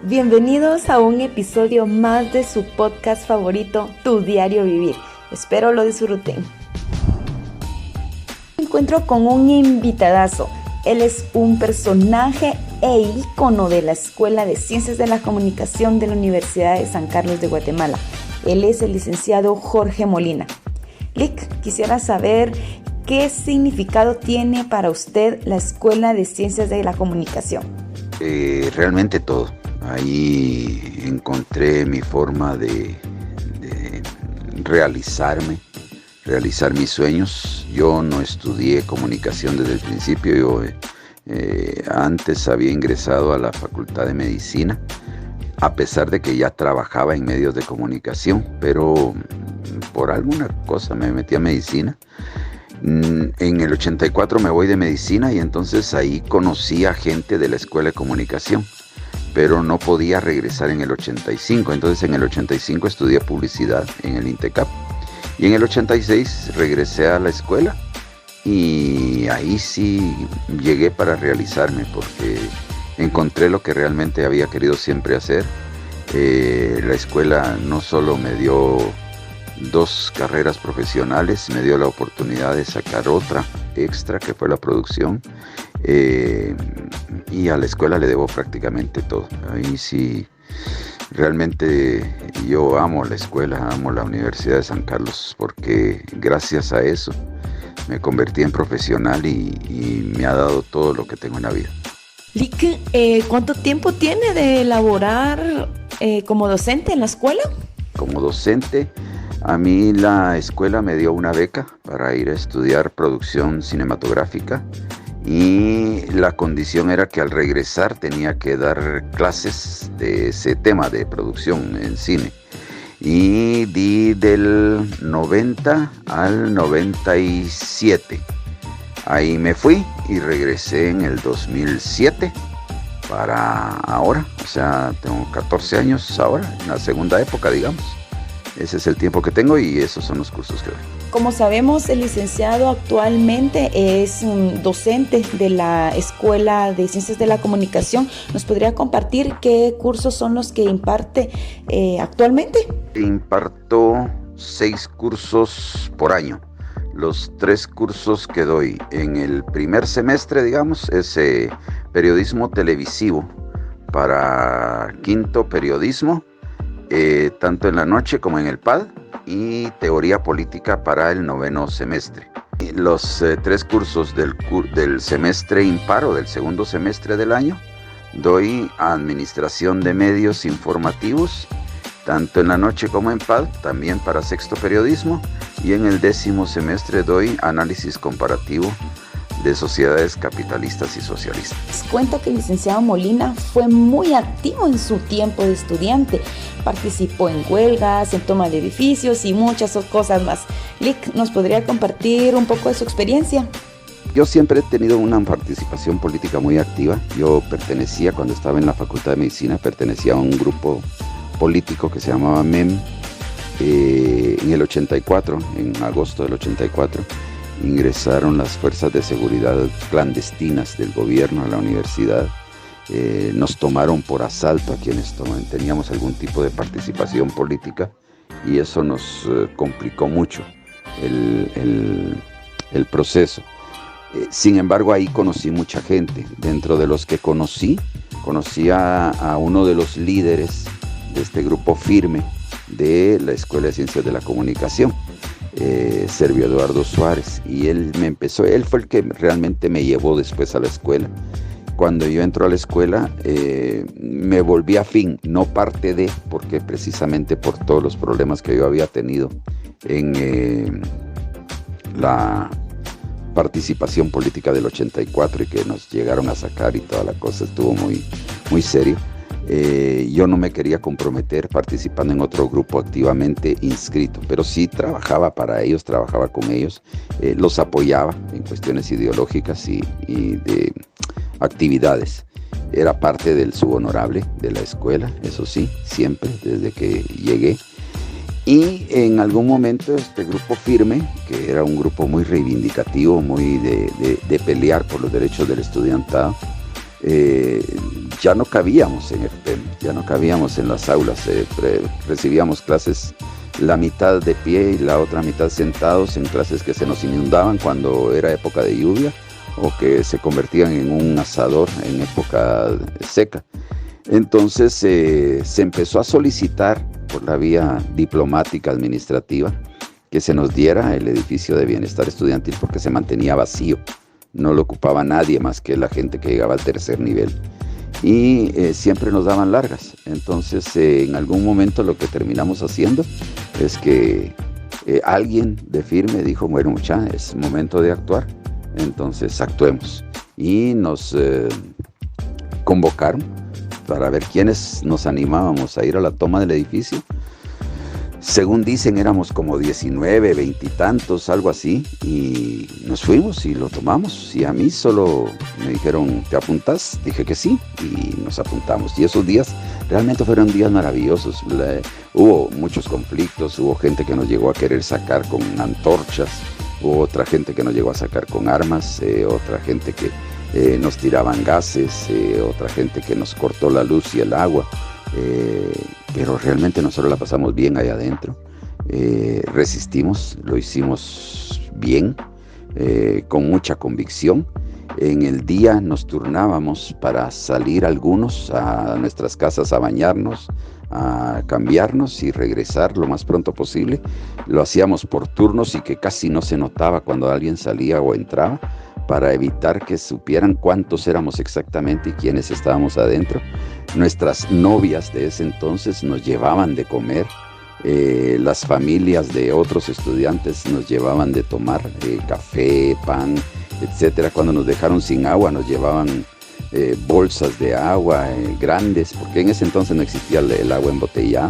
Bienvenidos a un episodio más de su podcast favorito, Tu Diario Vivir. Espero lo disfruten. Me encuentro con un invitadazo. Él es un personaje e ícono de la Escuela de Ciencias de la Comunicación de la Universidad de San Carlos de Guatemala. Él es el licenciado Jorge Molina. Lic, quisiera saber qué significado tiene para usted la Escuela de Ciencias de la Comunicación. Realmente todo. Ahí encontré mi forma de realizar mis sueños. Yo no estudié comunicación desde el principio. Yo antes había ingresado a la Facultad de Medicina, a pesar de que ya trabajaba en medios de comunicación, pero por alguna cosa me metí a medicina. En el 84 me voy de medicina y entonces ahí conocí a gente de la Escuela de Comunicación, pero no podía regresar en el 85. Entonces en el 85 estudié publicidad en el INTECAP y en el 86 regresé a la escuela y ahí sí llegué para realizarme, porque encontré lo que realmente había querido siempre hacer. La escuela no solo me dio 2 carreras profesionales, me dio la oportunidad de sacar otra extra, que fue la producción, y a la escuela le debo prácticamente todo. Ahí sí, realmente yo amo la escuela, amo la Universidad de San Carlos, porque gracias a eso me convertí en profesional y me ha dado todo lo que tengo en la vida. Lic, ¿cuánto tiempo tiene de laborar como docente en la escuela? Como docente, a mí la escuela me dio una beca para ir a estudiar producción cinematográfica y la condición era que al regresar tenía que dar clases de ese tema de producción en cine. Y di del 90 al 97. Ahí me fui y regresé en el 2007 para ahora. O sea, tengo 14 años ahora, en la segunda época, digamos. Ese es el tiempo que tengo y esos son los cursos que doy. Como sabemos, el licenciado actualmente es un docente de la Escuela de Ciencias de la Comunicación. ¿Nos podría compartir qué cursos son los que imparte actualmente? Imparto 6 cursos por año. Los 3 cursos que doy en el primer semestre, digamos, es periodismo televisivo para quinto periodismo, tanto en la noche como en el PAD, y teoría política para el noveno semestre. Los 3 cursos del semestre impar o del segundo semestre del año doy administración de medios informativos, tanto en la noche como en PAD, también para sexto periodismo, y en el 10º semestre doy análisis comparativo de sociedades capitalistas y socialistas. Les cuento que el licenciado Molina fue muy activo en su tiempo de estudiante. Participó en huelgas, en toma de edificios y muchas cosas más. Lic, ¿nos podría compartir un poco de su experiencia? Yo siempre he tenido una participación política muy activa. Yo pertenecía, cuando estaba en la Facultad de Medicina, pertenecía a un grupo político que se llamaba MEM. En el 84, en agosto del 84, ingresaron las fuerzas de seguridad clandestinas del gobierno a la universidad. Nos tomaron por asalto a quienes teníamos algún tipo de participación política, y eso nos complicó mucho el proceso. Sin embargo, ahí conocí mucha gente. Dentro de los que conocí a uno de los líderes de este grupo firme de la Escuela de Ciencias de la Comunicación, Servio Eduardo Suárez, y él fue el que realmente me llevó después a la escuela. Cuando yo entro a la escuela me volví afín, no parte de, porque precisamente por todos los problemas que yo había tenido en la participación política del 84 y que nos llegaron a sacar y toda la cosa estuvo muy, muy serio. Yo no me quería comprometer participando en otro grupo activamente inscrito, pero sí trabajaba para ellos, trabajaba con ellos, los apoyaba en cuestiones ideológicas y de actividades. Era parte del subhonorable de la escuela, eso sí, siempre, desde que llegué. Y en algún momento este grupo firme, que era un grupo muy reivindicativo, muy de pelear por los derechos del estudiantado, ya no cabíamos en FPEM, ya no cabíamos en las aulas, recibíamos clases la mitad de pie y la otra mitad sentados en clases que se nos inundaban cuando era época de lluvia o que se convertían en un asador en época seca. Entonces se empezó a solicitar por la vía diplomática administrativa que se nos diera el edificio de bienestar estudiantil porque se mantenía vacío, no lo ocupaba nadie más que la gente que llegaba al tercer nivel. Y siempre nos daban largas. Entonces en algún momento lo que terminamos haciendo es que alguien de firme dijo, bueno, mucha, es momento de actuar, entonces actuemos. Y nos convocaron para ver quiénes nos animábamos a ir a la toma del edificio. Según dicen, éramos como 19, 20 y tantos, algo así, y nos fuimos y lo tomamos. Y a mí solo me dijeron, ¿te apuntas? Dije que sí, y nos apuntamos. Y esos días realmente fueron días maravillosos. Hubo muchos conflictos, hubo gente que nos llegó a querer sacar con antorchas, hubo otra gente que nos llegó a sacar con armas, otra gente que nos tiraban gases, otra gente que nos cortó la luz y el agua. Pero realmente nosotros la pasamos bien ahí adentro, resistimos, lo hicimos bien, con mucha convicción. En el día nos turnábamos para salir algunos a nuestras casas a bañarnos, a cambiarnos y regresar lo más pronto posible. Lo hacíamos por turnos y que casi no se notaba cuando alguien salía o entraba, para evitar que supieran cuántos éramos exactamente y quiénes estábamos adentro. Nuestras novias de ese entonces nos llevaban de comer, las familias de otros estudiantes nos llevaban de tomar café, pan, etcétera. Cuando nos dejaron sin agua nos llevaban bolsas de agua grandes, porque en ese entonces no existía el agua embotellada,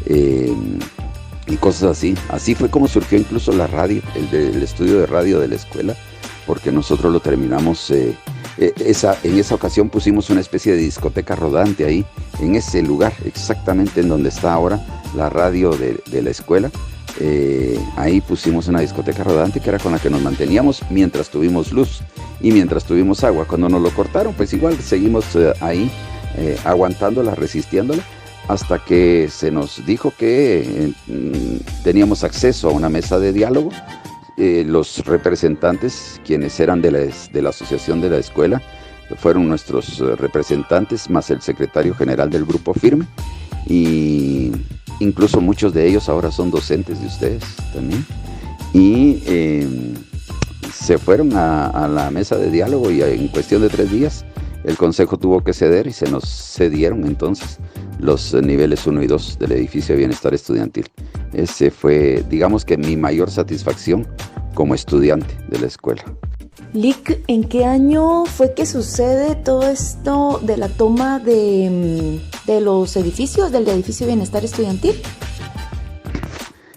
y cosas así. Así fue como surgió incluso la radio, el estudio de radio de la escuela, porque nosotros lo terminamos, en esa ocasión pusimos una especie de discoteca rodante ahí, en ese lugar, exactamente en donde está ahora la radio de la escuela. Ahí pusimos una discoteca rodante que era con la que nos manteníamos mientras tuvimos luz y mientras tuvimos agua. Cuando nos lo cortaron, pues igual seguimos ahí, aguantándola, resistiéndola, hasta que se nos dijo que teníamos acceso a una mesa de diálogo. Los representantes, quienes eran de la asociación de la escuela, fueron nuestros representantes, más el secretario general del Grupo Firme, y incluso muchos de ellos ahora son docentes de ustedes también. Y se fueron a la mesa de diálogo y en cuestión de 3 días el consejo tuvo que ceder y se nos cedieron entonces los niveles 1 y 2 del edificio de bienestar estudiantil. Ese fue, digamos que mi mayor satisfacción como estudiante de la escuela. Lic, ¿en qué año fue que sucede todo esto de la toma de los edificios, del edificio de bienestar estudiantil?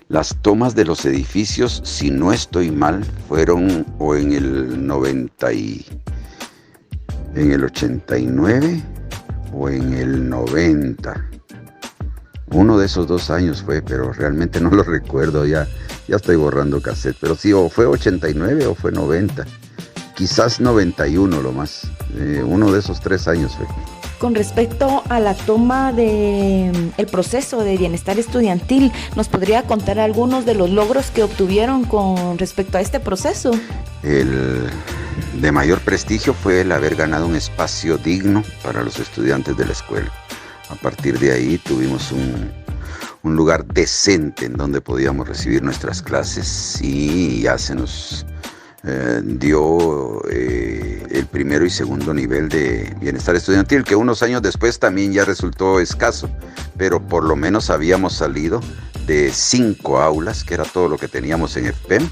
Las tomas de los edificios, si no estoy mal, fueron o en el 89 o en el 90. Uno de esos 2 años fue, pero realmente no lo recuerdo, ya estoy borrando cassette. Pero sí, o fue 89 o fue 90. Quizás 91 lo más. Uno de esos 3 años fue. Con respecto a la toma el proceso de bienestar estudiantil, ¿nos podría contar algunos de los logros que obtuvieron con respecto a este proceso? El de mayor prestigio fue el haber ganado un espacio digno para los estudiantes de la escuela. A partir de ahí tuvimos un lugar decente en donde podíamos recibir nuestras clases y ya se nos dio el primero y segundo nivel de bienestar estudiantil, que unos años después también ya resultó escaso, pero por lo menos habíamos salido de 5 aulas, que era todo lo que teníamos en FPEM,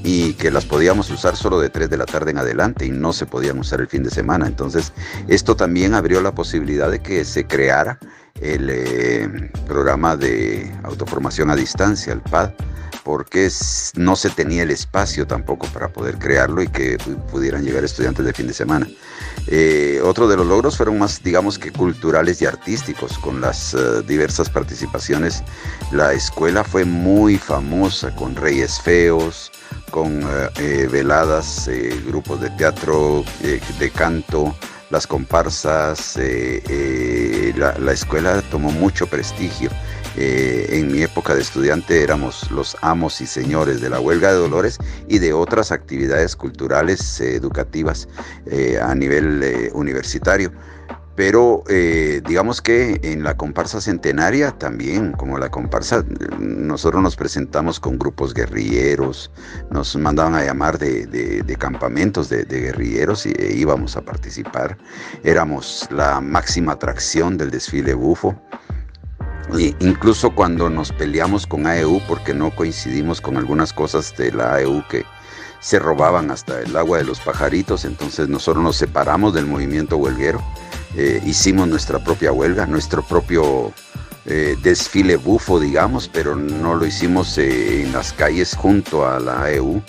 y que las podíamos usar solo de 3 de la tarde en adelante y no se podían usar el fin de semana. Entonces esto también abrió la posibilidad de que se creara el programa de autoformación a distancia, el PAD, porque no se tenía el espacio tampoco para poder crearlo y que pudieran llegar estudiantes de fin de semana. Otro de los logros fueron más, digamos que culturales y artísticos, con las diversas participaciones. La escuela fue muy famosa con Reyes Feos, con veladas, grupos de teatro, de canto, las comparsas, la escuela tomó mucho prestigio. En mi época de estudiante éramos los amos y señores de la huelga de Dolores y de otras actividades culturales educativas a nivel universitario. Pero digamos que en la comparsa centenaria también, como la comparsa, nosotros nos presentamos con grupos guerrilleros, nos mandaban a llamar de campamentos de guerrilleros e íbamos a participar. Éramos la máxima atracción del desfile bufo. Incluso cuando nos peleamos con AEU porque no coincidimos con algunas cosas de la AEU que se robaban hasta el agua de los pajaritos, entonces nosotros nos separamos del movimiento huelguero, hicimos nuestra propia huelga, nuestro propio desfile bufo, digamos, pero no lo hicimos en las calles junto a la AEU.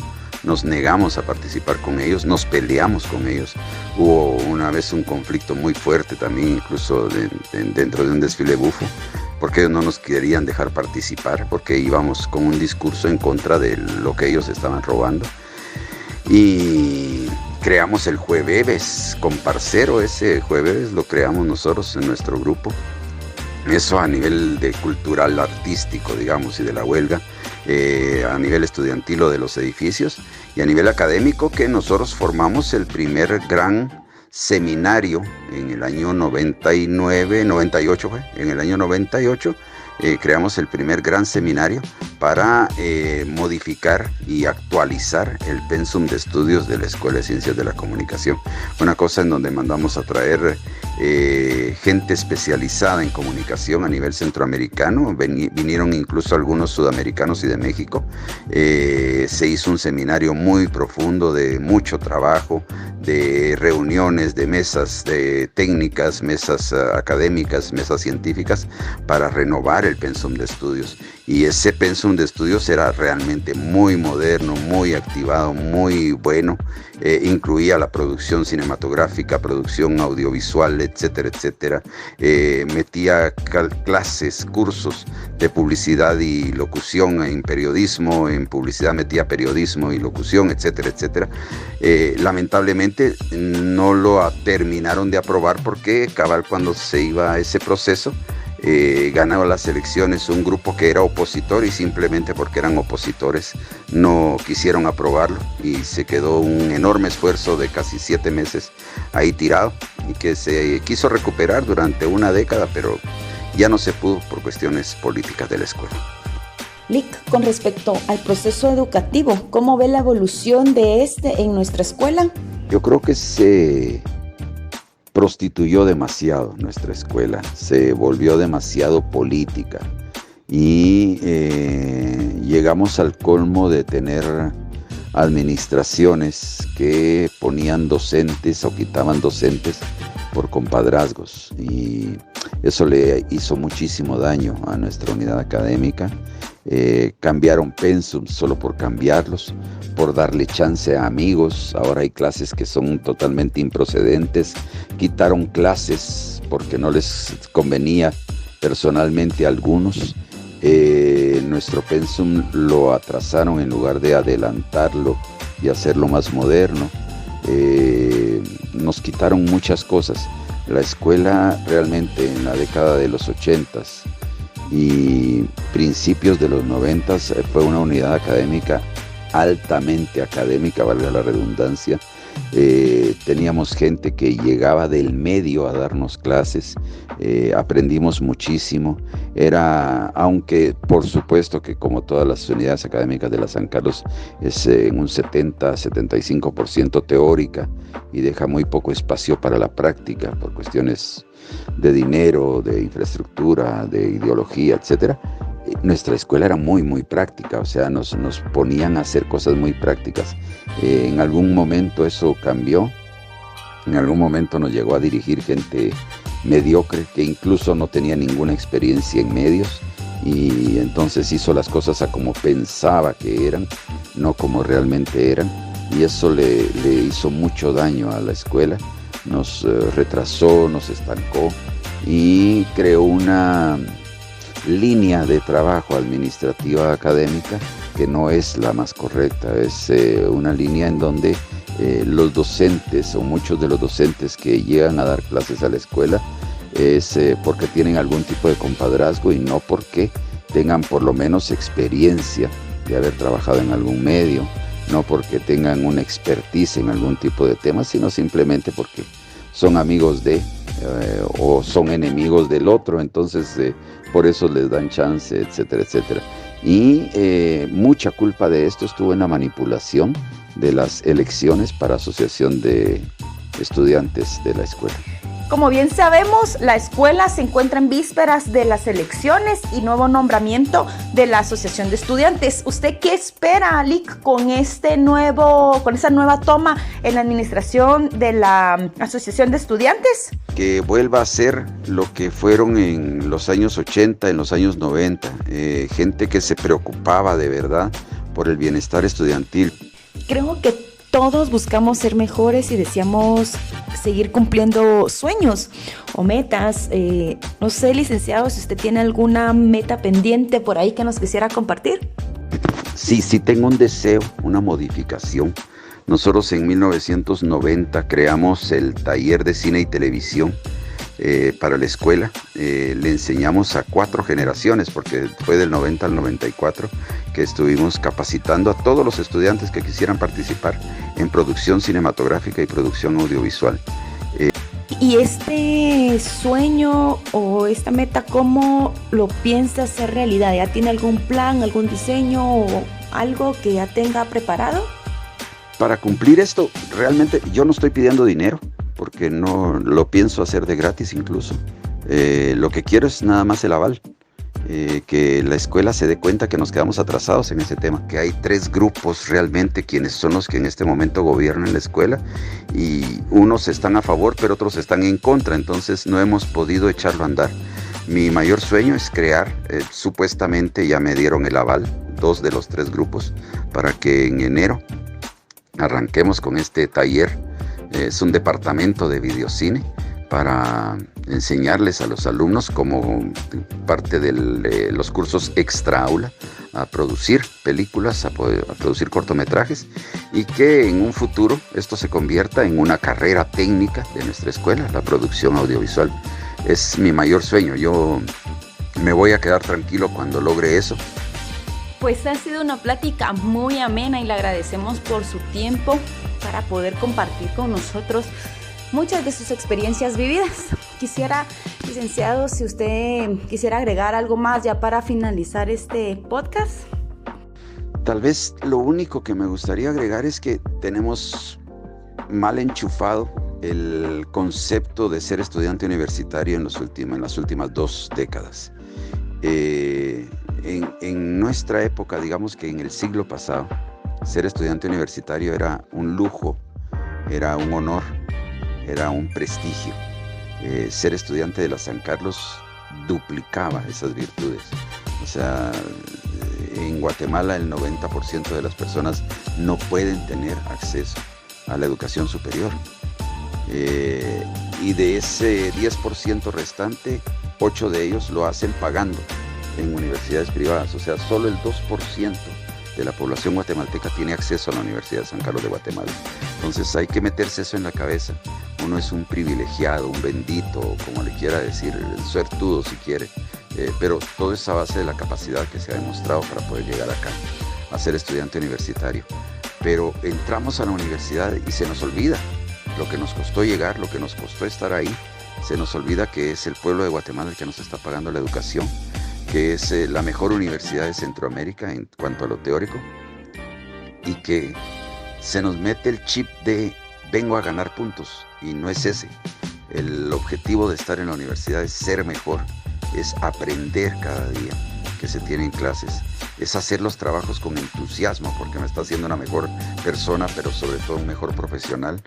Nos negamos a participar con ellos, nos peleamos con ellos. Hubo una vez un conflicto muy fuerte también, incluso dentro de un desfile bufo, porque ellos no nos querían dejar participar, porque íbamos con un discurso en contra de lo que ellos estaban robando. Y creamos el Jueves Comparcero, ese Jueves lo creamos nosotros en nuestro grupo. Eso a nivel de cultural, artístico, digamos, y de la huelga, a nivel estudiantil o de los edificios, y a nivel académico, que nosotros formamos el primer gran seminario en el año 98 fue, en el año 98 creamos el primer gran seminario para modificar y actualizar el pensum de estudios de la Escuela de Ciencias de la Comunicación. Una cosa en donde mandamos a traer gente especializada en comunicación a nivel centroamericano, vinieron incluso algunos sudamericanos y de México. Se hizo un seminario muy profundo de mucho trabajo, de reuniones, de mesas de técnicas, mesas académicas, mesas científicas, para renovar el pensum de estudios. Y ese pensum de estudios era realmente muy moderno, muy activado, muy bueno. Incluía la producción cinematográfica, producción audiovisual, etcétera, etcétera. Metía clases, cursos de publicidad y locución en periodismo, en publicidad metía periodismo y locución, etcétera, etcétera. Lamentablemente no lo terminaron de aprobar porque cabal cuando se iba a ese proceso, ganaba las elecciones un grupo que era opositor y simplemente porque eran opositores no quisieron aprobarlo y se quedó un enorme esfuerzo de casi 7 meses ahí tirado y que se quiso recuperar durante una década, pero ya no se pudo por cuestiones políticas de la escuela. Lic, con respecto al proceso educativo, ¿cómo ve la evolución de este en nuestra escuela? Yo creo que se prostituyó demasiado nuestra escuela, se volvió demasiado política y llegamos al colmo de tener administraciones que ponían docentes o quitaban docentes por compadrazgos y eso le hizo muchísimo daño a nuestra unidad académica. Cambiaron pensum solo por cambiarlos, por darle chance a amigos. Ahora hay clases que son totalmente improcedentes. Quitaron clases porque no les convenía personalmente a algunos. Nuestro pensum lo atrasaron en lugar de adelantarlo y hacerlo más moderno. Nos quitaron muchas cosas. La escuela realmente en la década de los 80s y principios de los 90s fue una unidad académica altamente académica, valga la redundancia. Teníamos gente que llegaba del medio a darnos clases, aprendimos muchísimo. Aunque por supuesto que como todas las unidades académicas de la San Carlos es en un 70-75% teórica y deja muy poco espacio para la práctica por cuestiones de dinero, de infraestructura, de ideología, etcétera. Nuestra escuela era muy, muy práctica, o sea, nos ponían a hacer cosas muy prácticas. En algún momento eso cambió, en algún momento nos llegó a dirigir gente mediocre que incluso no tenía ninguna experiencia en medios y entonces hizo las cosas a como pensaba que eran, no como realmente eran, y eso le hizo mucho daño a la escuela. Nos retrasó, nos estancó y creó una línea de trabajo administrativa académica que no es la más correcta, es una línea en donde los docentes o muchos de los docentes que llegan a dar clases a la escuela es porque tienen algún tipo de compadrazgo y no porque tengan por lo menos experiencia de haber trabajado en algún medio, no porque tengan una expertise en algún tipo de tema, sino simplemente porque son amigos de o son enemigos del otro, entonces por eso les dan chance, etcétera, etcétera. Y mucha culpa de esto estuvo en la manipulación de las elecciones para asociación de estudiantes de la escuela. Como bien sabemos, la escuela se encuentra en vísperas de las elecciones y nuevo nombramiento de la Asociación de Estudiantes. ¿Usted qué espera, Alic, con esa nueva toma en la administración de la Asociación de Estudiantes? Que vuelva a ser lo que fueron en los años 80, en los años 90, gente que se preocupaba de verdad por el bienestar estudiantil. Creo que todos buscamos ser mejores y deseamos seguir cumpliendo sueños o metas. No sé, licenciado, si usted tiene alguna meta pendiente por ahí que nos quisiera compartir. Sí tengo un deseo, una modificación. Nosotros en 1990 creamos el taller de cine y televisión para la escuela. Le enseñamos a 4 generaciones, porque fue del 90 al 94 que estuvimos capacitando a todos los estudiantes que quisieran participar en producción cinematográfica y producción audiovisual. ¿Y este sueño o esta meta, cómo lo piensa hacer realidad? ¿Ya tiene algún plan, algún diseño o algo que ya tenga preparado? Para cumplir esto, realmente yo no estoy pidiendo dinero, porque no lo pienso hacer de gratis incluso. Lo que quiero es nada más el aval, que la escuela se dé cuenta que nos quedamos atrasados en ese tema, que hay 3 grupos realmente quienes son los que en este momento gobiernan la escuela, y unos están a favor pero otros están en contra, entonces no hemos podido echarlo a andar. Mi mayor sueño es crear, supuestamente ya me dieron el aval, 2 de los 3 grupos, para que en enero arranquemos con este taller. Es un departamento de videocine para enseñarles a los alumnos como parte de los cursos extra aula a producir películas, a producir cortometrajes, y que en un futuro esto se convierta en una carrera técnica de nuestra escuela, la producción audiovisual. Es mi mayor sueño. Yo me voy a quedar tranquilo cuando logre eso. Pues ha sido una plática muy amena y le agradecemos por su tiempo para poder compartir con nosotros muchas de sus experiencias vividas. Quisiera, licenciado, si usted quisiera agregar algo más ya para finalizar este podcast. Tal vez lo único que me gustaría agregar es que tenemos mal enchufado el concepto de ser estudiante universitario en las últimas 2 décadas. En nuestra época, digamos que en el siglo pasado, ser estudiante universitario era un lujo, era un honor, era un prestigio. Ser estudiante de la San Carlos duplicaba esas virtudes. O sea, en Guatemala el 90% de las personas no pueden tener acceso a la educación superior. Y de ese 10% restante, 8 de ellos lo hacen pagando en universidades privadas. O sea, solo el 2% de la población guatemalteca tiene acceso a la Universidad de San Carlos de Guatemala. Entonces hay que meterse eso en la cabeza. Uno es un privilegiado, un bendito, como le quiera decir, suertudo si quiere, pero todo es a base de la capacidad que se ha demostrado para poder llegar acá a ser estudiante universitario. Pero entramos a la universidad y se nos olvida lo que nos costó llegar, lo que nos costó estar ahí. Se nos olvida que es el pueblo de Guatemala el que nos está pagando la educación, que es la mejor universidad de Centroamérica en cuanto a lo teórico, y que se nos mete el chip de vengo a ganar puntos, y no es ese. El objetivo de estar en la universidad es ser mejor, es aprender cada día que se tienen clases, es hacer los trabajos con entusiasmo, porque me está haciendo una mejor persona, pero sobre todo un mejor profesional.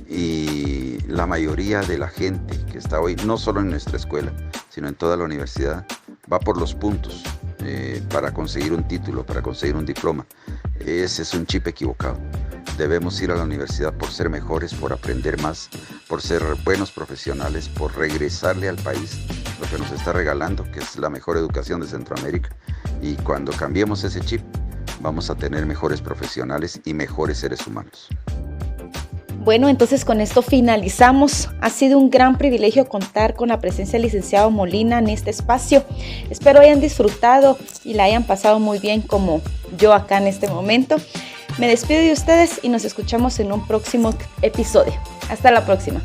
Y la mayoría de la gente que está hoy, no solo en nuestra escuela, sino en toda la universidad, va por los puntos para conseguir un título, para conseguir un diploma. Ese es un chip equivocado. Debemos ir a la universidad por ser mejores, por aprender más, por ser buenos profesionales, por regresarle al país lo que nos está regalando, que es la mejor educación de Centroamérica. Y cuando cambiemos ese chip, vamos a tener mejores profesionales y mejores seres humanos. Bueno, entonces con esto finalizamos. Ha sido un gran privilegio contar con la presencia del licenciado Molina en este espacio. Espero hayan disfrutado y la hayan pasado muy bien como yo acá en este momento. Me despido de ustedes y nos escuchamos en un próximo episodio. Hasta la próxima.